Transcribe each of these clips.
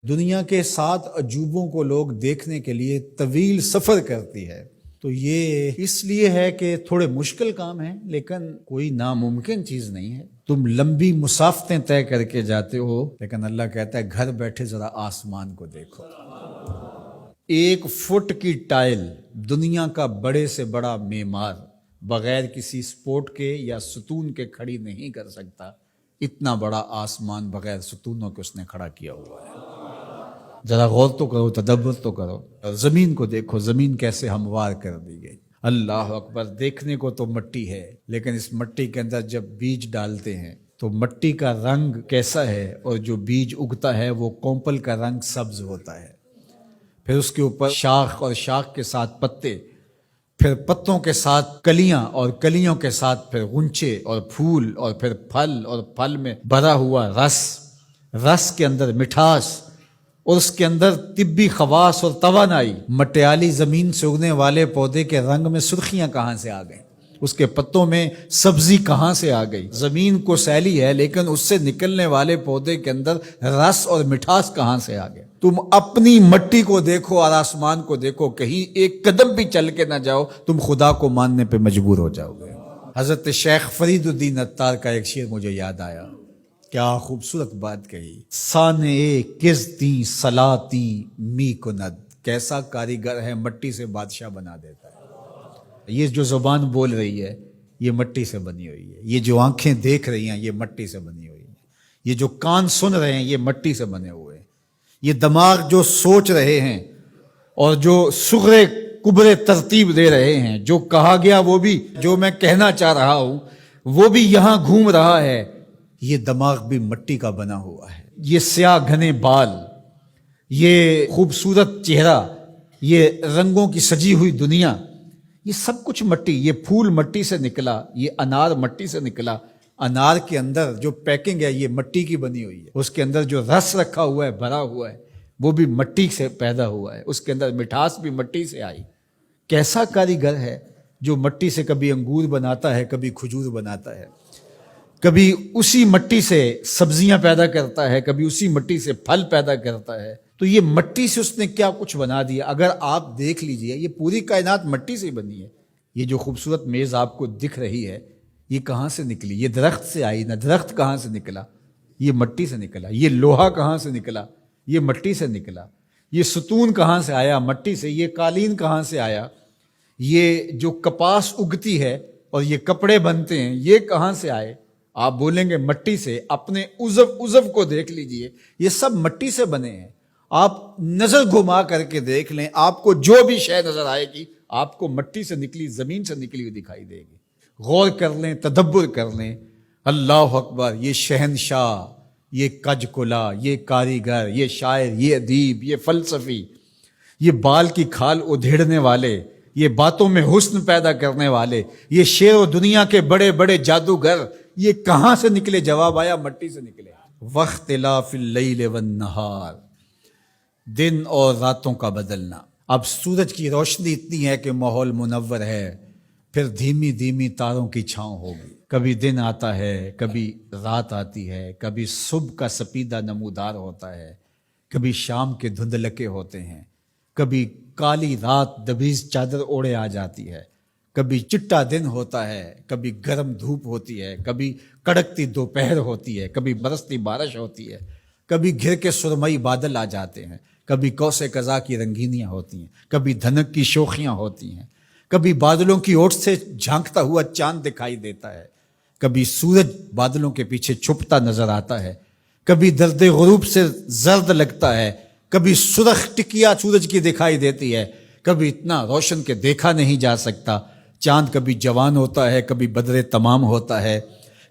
دنیا کے 7 عجوبوں کو لوگ دیکھنے کے لیے طویل سفر کرتی ہے، تو یہ اس لیے ہے کہ تھوڑے مشکل کام ہیں، لیکن کوئی ناممکن چیز نہیں ہے۔ تم لمبی مسافتیں طے کر کے جاتے ہو، لیکن اللہ کہتا ہے گھر بیٹھے ذرا آسمان کو دیکھو۔ 1 فٹ کی ٹائل دنیا کا بڑے سے بڑا معمار بغیر کسی سپورٹ کے یا ستون کے کھڑی نہیں کر سکتا، اتنا بڑا آسمان بغیر ستونوں کے اس نے کھڑا کیا ہوا ہے۔ ذرا غور تو کرو، تدبر تو کرو، اور زمین کو دیکھو، زمین کیسے ہموار کر دی گئی۔ اللہ اکبر، دیکھنے کو تو مٹی ہے، لیکن اس مٹی کے اندر جب بیج ڈالتے ہیں تو مٹی کا رنگ کیسا ہے، اور جو بیج اگتا ہے وہ کونپل کا رنگ سبز ہوتا ہے، پھر اس کے اوپر شاخ اور شاخ کے ساتھ پتے، پھر پتوں کے ساتھ کلیاں اور کلیوں کے ساتھ پھر غنچے اور پھول، اور پھر پھل، اور پھل میں بھرا ہوا رس، رس کے اندر مٹھاس، اور اس کے اندر طبی خواص اور توانائی۔ مٹیالی زمین سے اگنے والے پودے کے رنگ میں سرخیاں کہاں سے آ گئیں؟ اس کے پتوں میں سبزی کہاں سے آ گئی؟ زمین کو سیلی ہے، لیکن اس سے نکلنے والے پودے کے اندر رس اور مٹھاس کہاں سے آ گئے؟ تم اپنی مٹی کو دیکھو اور آسمان کو دیکھو، کہیں ایک قدم بھی چل کے نہ جاؤ، تم خدا کو ماننے پہ مجبور ہو جاؤ گے۔ حضرت شیخ فرید الدین عطار کا ایک شعر مجھے یاد آیا، کیا خوبصورت بات کہی۔ سانے کس دی صلاتی می کند، کیسا کاریگر ہے، مٹی سے بادشاہ بنا دیتا ہے۔ یہ جو زبان بول رہی ہے یہ مٹی سے بنی ہوئی ہے، یہ جو آنکھیں دیکھ رہی ہیں یہ مٹی سے بنی ہوئی ہیں، یہ جو کان سن رہے ہیں یہ مٹی سے بنے ہوئے ہیں، یہ دماغ جو سوچ رہے ہیں اور جو صغرے کبرے ترتیب دے رہے ہیں، جو کہا گیا وہ بھی، جو میں کہنا چاہ رہا ہوں وہ بھی یہاں گھوم رہا ہے، یہ دماغ بھی مٹی کا بنا ہوا ہے۔ یہ سیاہ گھنے بال، یہ خوبصورت چہرہ، یہ رنگوں کی سجی ہوئی دنیا، یہ سب کچھ مٹی، یہ پھول مٹی سے نکلا، یہ انار مٹی سے نکلا، انار کے اندر جو پیکنگ ہے یہ مٹی کی بنی ہوئی ہے، اس کے اندر جو رس رکھا ہوا ہے، بھرا ہوا ہے، وہ بھی مٹی سے پیدا ہوا ہے، اس کے اندر مٹھاس بھی مٹی سے آئی۔ کیسا کاریگر ہے جو مٹی سے کبھی انگور بناتا ہے، کبھی کھجور بناتا ہے، کبھی اسی مٹی سے سبزیاں پیدا کرتا ہے، کبھی اسی مٹی سے پھل پیدا کرتا ہے۔ تو یہ مٹی سے اس نے کیا کچھ بنا دیا۔ اگر آپ دیکھ لیجئے یہ پوری کائنات مٹی سے بنی ہے۔ یہ جو خوبصورت میز آپ کو دکھ رہی ہے یہ کہاں سے نکلی؟ یہ درخت سے آئی نہ، درخت کہاں سے نکلا؟ یہ مٹی سے نکلا۔ یہ لوہا کہاں سے نکلا؟ یہ مٹی سے نکلا۔ یہ ستون کہاں سے آیا؟ مٹی سے۔ یہ قالین کہاں سے آیا؟ یہ جو کپاس اگتی ہے اور یہ کپڑے بنتے ہیں یہ کہاں سے آئے؟ آپ بولیں گے مٹی سے۔ اپنے عضو کو دیکھ لیجئے، یہ سب مٹی سے بنے ہیں۔ آپ نظر گھما کر کے دیکھ لیں، آپ کو جو بھی شے نظر آئے گی آپ کو مٹی سے نکلی، زمین سے نکلی ہوئی دکھائی دے گی۔ غور کر لیں، تدبر کر لیں۔ اللہ اکبر، یہ شہنشاہ، یہ کج کلا، یہ کاریگر، یہ شاعر، یہ ادیب، یہ فلسفی، یہ بال کی کھال ادھیڑنے والے، یہ باتوں میں حسن پیدا کرنے والے، یہ شعر و دنیا کے بڑے بڑے جادوگر، یہ کہاں سے نکلے؟ جواب آیا مٹی سے نکلے۔ واختلاف اللیل والنہار، دن اور راتوں کا بدلنا۔ اب سورج کی روشنی اتنی ہے کہ ماحول منور ہے، پھر دھیمی دھیمی تاروں کی چھاؤں ہوگی۔ کبھی دن آتا ہے، کبھی رات آتی ہے، کبھی صبح کا سپیدہ نمودار ہوتا ہے، کبھی شام کے دھندلکے ہوتے ہیں، کبھی کالی رات دبیز چادر اوڑے آ جاتی ہے، کبھی چٹا دن ہوتا ہے، کبھی گرم دھوپ ہوتی ہے، کبھی کڑکتی دوپہر ہوتی ہے، کبھی برستی بارش ہوتی ہے، کبھی گھر کے سرمئی بادل آ جاتے ہیں، کبھی کوسے قزا کی رنگینیاں ہوتی ہیں، کبھی دھنک کی شوخیاں ہوتی ہیں، کبھی بادلوں کی اوٹ سے جھانکتا ہوا چاند دکھائی دیتا ہے، کبھی سورج بادلوں کے پیچھے چھپتا نظر آتا ہے، کبھی درد غروب سے زرد لگتا ہے، کبھی سرخ ٹکیا سورج کی دکھائی دیتی ہے، کبھی اتنا روشن کہ دیکھا نہیں جا سکتا۔ چاند کبھی جوان ہوتا ہے، کبھی بدر تمام ہوتا ہے،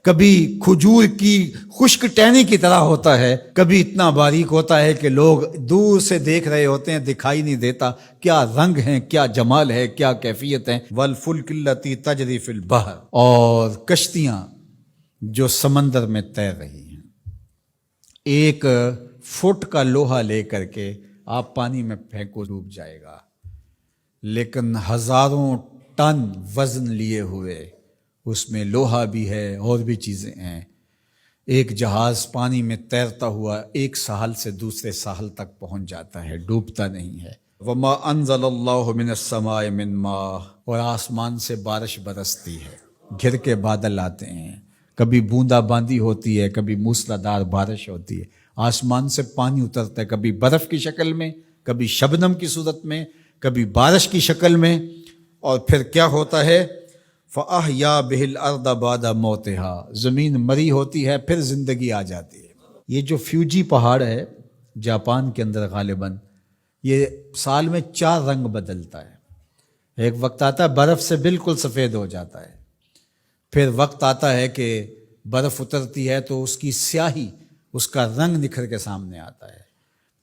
کبھی کھجور کی خشک ٹہنی کی طرح ہوتا ہے، کبھی اتنا باریک ہوتا ہے کہ لوگ دور سے دیکھ رہے ہوتے ہیں، دکھائی نہیں دیتا۔ کیا رنگ ہیں، کیا جمال ہے، کیا کیفیت ہے۔ والفلک التی تجری فی البحر، اور کشتیاں جو سمندر میں تیر رہی ہیں۔ 1 فٹ کا لوہا لے کر کے آپ پانی میں پھینکو، ڈوب جائے گا، لیکن ہزاروں ٹن وزن لیے ہوئے، اس میں لوہا بھی ہے اور بھی چیزیں ہیں، ایک جہاز پانی میں تیرتا ہوا ایک ساحل سے دوسرے ساحل تک پہنچ جاتا ہے، ڈوبتا نہیں ہے۔ وما انزل اللہ من السماء من ماء، اور آسمان سے بارش برستی ہے، گھر کے بادل آتے ہیں، کبھی بوندا باندی ہوتی ہے، کبھی موسلادھار بارش ہوتی ہے، آسمان سے پانی اترتا ہے، کبھی برف کی شکل میں، کبھی شبنم کی صورت میں، کبھی بارش کی شکل میں، اور پھر کیا ہوتا ہے؟ فَأَحْيَا بِهِ الْأَرْضَ بَعْدَ مَوْتِهَا، زمین مری ہوتی ہے پھر زندگی آ جاتی ہے۔ یہ جو فیوجی پہاڑ ہے جاپان کے اندر غالباً، یہ سال میں 4 رنگ بدلتا ہے۔ ایک وقت آتا ہے برف سے بالکل سفید ہو جاتا ہے، پھر وقت آتا ہے کہ برف اترتی ہے تو اس کی سیاہی، اس کا رنگ نکھر کے سامنے آتا ہے،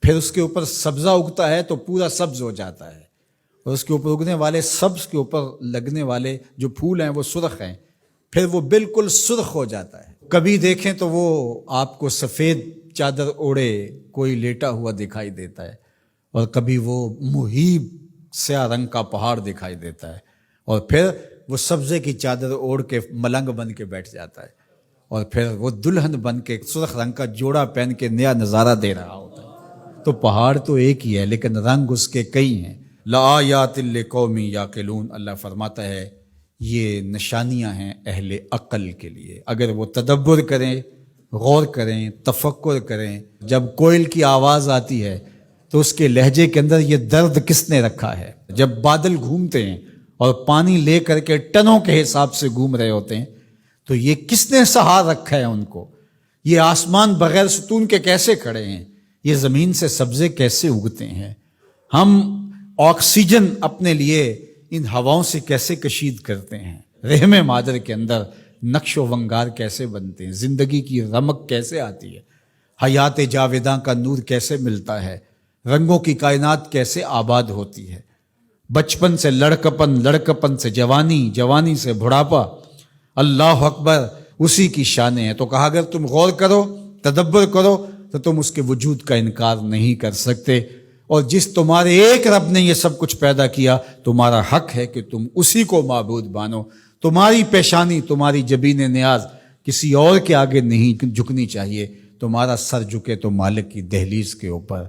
پھر اس کے اوپر سبزہ اگتا ہے تو پورا سبز ہو جاتا ہے، اور اس کے اوپر اگنے والے سبز کے اوپر لگنے والے جو پھول ہیں وہ سرخ ہیں، پھر وہ بالکل سرخ ہو جاتا ہے۔ کبھی دیکھیں تو وہ آپ کو سفید چادر اوڑے کوئی لیٹا ہوا دکھائی دیتا ہے، اور کبھی وہ مہیب سیاہ رنگ کا پہاڑ دکھائی دیتا ہے، اور پھر وہ سبزے کی چادر اوڑھ کے ملنگ بن کے بیٹھ جاتا ہے، اور پھر وہ دلہن بن کے سرخ رنگ کا جوڑا پہن کے نیا نظارہ دے رہا ہوتا ہے۔ تو پہاڑ تو ایک ہی ہے لیکن رنگ اس کے کئی ہیں۔ لآیات لقوم یعقلون، اللہ فرماتا ہے یہ نشانیاں ہیں اہل عقل کے لیے، اگر وہ تدبر کریں، غور کریں، تفکر کریں۔ جب کوئل کی آواز آتی ہے تو اس کے لہجے کے اندر یہ درد کس نے رکھا ہے؟ جب بادل گھومتے ہیں اور پانی لے کر کے ٹنوں کے حساب سے گھوم رہے ہوتے ہیں تو یہ کس نے سہار رکھا ہے ان کو؟ یہ آسمان بغیر ستون کے کیسے کھڑے ہیں؟ یہ زمین سے سبزے کیسے اگتے ہیں؟ ہم آکسیجن اپنے لیے ان ہواؤں سے کیسے کشید کرتے ہیں؟ رحم مادر کے اندر نقش و ونگار کیسے بنتے ہیں؟ زندگی کی رمق کیسے آتی ہے؟ حیات جاویداں کا نور کیسے ملتا ہے؟ رنگوں کی کائنات کیسے آباد ہوتی ہے؟ بچپن سے لڑکپن، لڑکپن سے جوانی، جوانی سے بڑھاپا، اللہ اکبر، اسی کی شانیں ہیں۔ تو کہا اگر تم غور کرو، تدبر کرو تو تم اس کے وجود کا انکار نہیں کر سکتے، اور جس تمہارے ایک رب نے یہ سب کچھ پیدا کیا، تمہارا حق ہے کہ تم اسی کو معبود مانو۔ تمہاری پیشانی، تمہاری جبین نیاز کسی اور کے آگے نہیں جھکنی چاہیے، تمہارا سر جھکے تو مالک کی دہلیز کے اوپر۔